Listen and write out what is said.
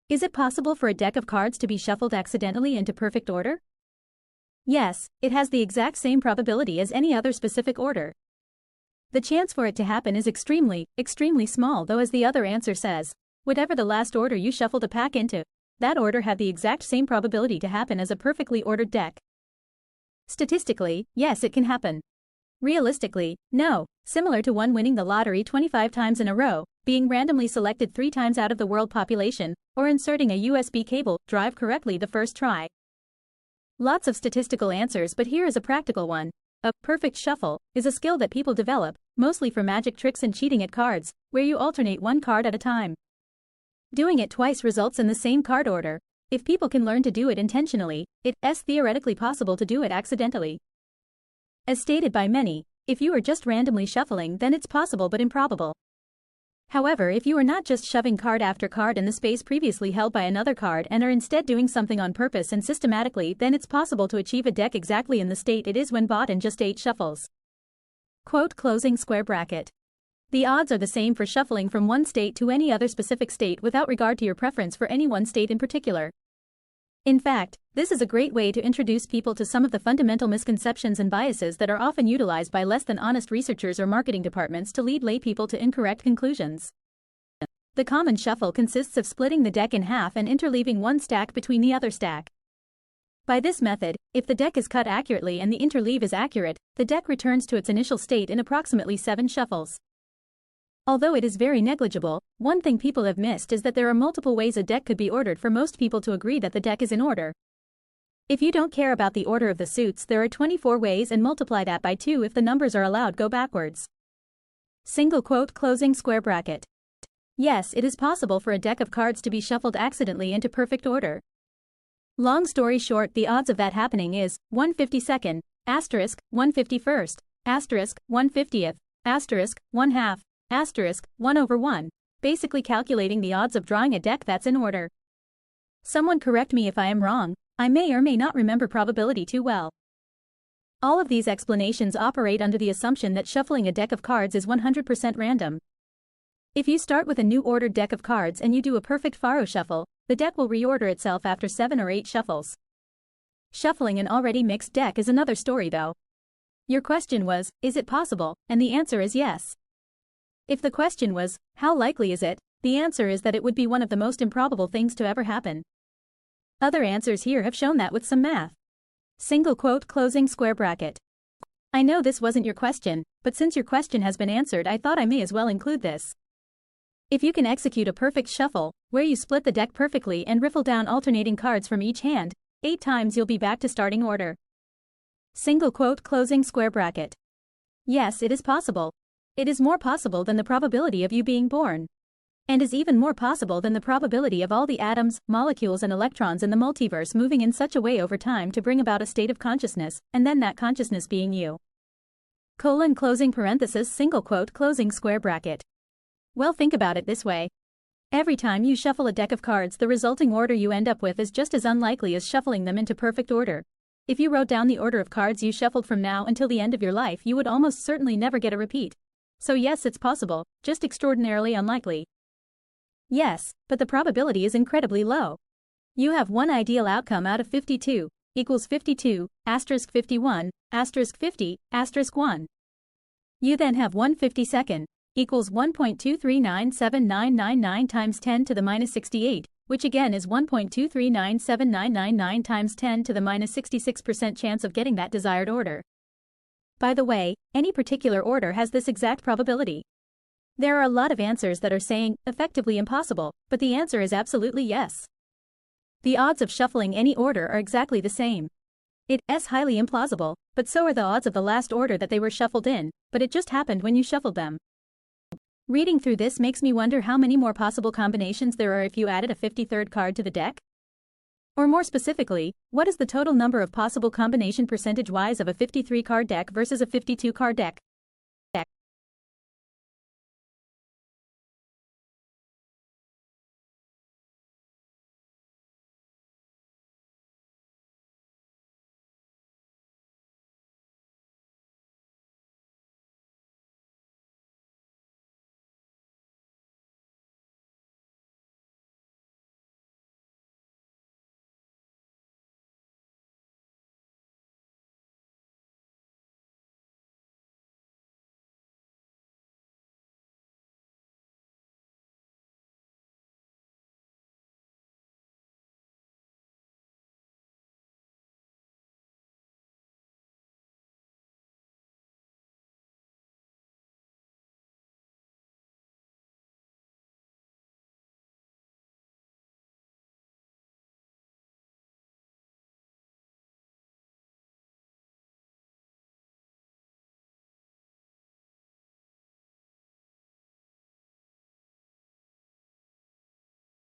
Is it possible for a deck of cards to be shuffled accidentally into perfect order? Yes, it has the exact same probability as any other specific order. The chance for it to happen is extremely, extremely small, though, as the other answer says, whatever the last order you shuffled a pack into, that order had the exact same probability to happen as a perfectly ordered deck. Statistically, yes, it can happen. Realistically, no, similar to one winning the lottery 25 times in a row, being randomly selected 3 times out of the world population, or inserting a USB cable drive correctly the first try. Lots of statistical answers, but here is a practical one. A perfect shuffle is a skill that people develop, mostly for magic tricks and cheating at cards, where you alternate one card at a time. Doing it twice results in the same card order. If people can learn to do it intentionally, it's theoretically possible to do it accidentally. As stated by many, if you are just randomly shuffling, then it's possible but improbable. However, if you are not just shoving card after card in the space previously held by another card and are instead doing something on purpose and systematically, then it's possible to achieve a deck exactly in the state it is when bought in just 8 shuffles. Quote closing square bracket. The odds are the same for shuffling from one state to any other specific state without regard to your preference for any one state in particular. In fact, this is a great way to introduce people to some of the fundamental misconceptions and biases that are often utilized by less than honest researchers or marketing departments to lead laypeople to incorrect conclusions. The common shuffle consists of splitting the deck in half and interleaving one stack between the other stack. By this method, if the deck is cut accurately and the interleave is accurate, the deck returns to its initial state in approximately 7 shuffles. Although it is very negligible, one thing people have missed is that there are multiple ways a deck could be ordered for most people to agree that the deck is in order. If you don't care about the order of the suits, there are 24 ways, and multiply that by 2 if the numbers are allowed go backwards. Single quote closing square bracket. Yes, it is possible for a deck of cards to be shuffled accidentally into perfect order. Long story short, the odds of that happening is 1/52, asterisk, 1/51st, asterisk, 1/50th, asterisk, 1/2. Asterisk, 1/1, basically calculating the odds of drawing a deck that's in order. Someone correct me if I am wrong, I may or may not remember probability too well. All of these explanations operate under the assumption that shuffling a deck of cards is 100% random. If you start with a new ordered deck of cards and you do a perfect faro shuffle, the deck will reorder itself after 7 or 8 shuffles. Shuffling an already mixed deck is another story though. Your question was, is it possible? And the answer is yes. If the question was, how likely is it? The answer is that it would be one of the most improbable things to ever happen. Other answers here have shown that with some math. Single quote closing square bracket. I know this wasn't your question, but since your question has been answered, I thought I may as well include this. If you can execute a perfect shuffle, where you split the deck perfectly and riffle down alternating cards from each hand, 8 times you'll be back to starting order. Single quote closing square bracket. Yes, it is possible. It is more possible than the probability of you being born. And is even more possible than the probability of all the atoms, molecules and electrons in the multiverse moving in such a way over time to bring about a state of consciousness, and then that consciousness being you. Colon closing parenthesis single quote closing square bracket. Well, think about it this way. Every time you shuffle a deck of cards, the resulting order you end up with is just as unlikely as shuffling them into perfect order. If you wrote down the order of cards you shuffled from now until the end of your life, you would almost certainly never get a repeat. So yes, it's possible, just extraordinarily unlikely. Yes, but the probability is incredibly low. You have one ideal outcome out of 52, equals 52, asterisk 51, asterisk 50, asterisk 1. You then have 1/52, equals 1.2397999 times 10 to the minus 68, which again is 1.2397999 times 10 to the minus 66% chance of getting that desired order. By the way, any particular order has this exact probability. There are a lot of answers that are saying, effectively impossible, but the answer is absolutely yes. The odds of shuffling any order are exactly the same. It's highly implausible, but so are the odds of the last order that they were shuffled in, but it just happened when you shuffled them. Reading through this makes me wonder how many more possible combinations there are if you added a 53rd card to the deck? Or more specifically, what is the total number of possible combination percentage-wise of a 53-card deck versus a 52-card deck?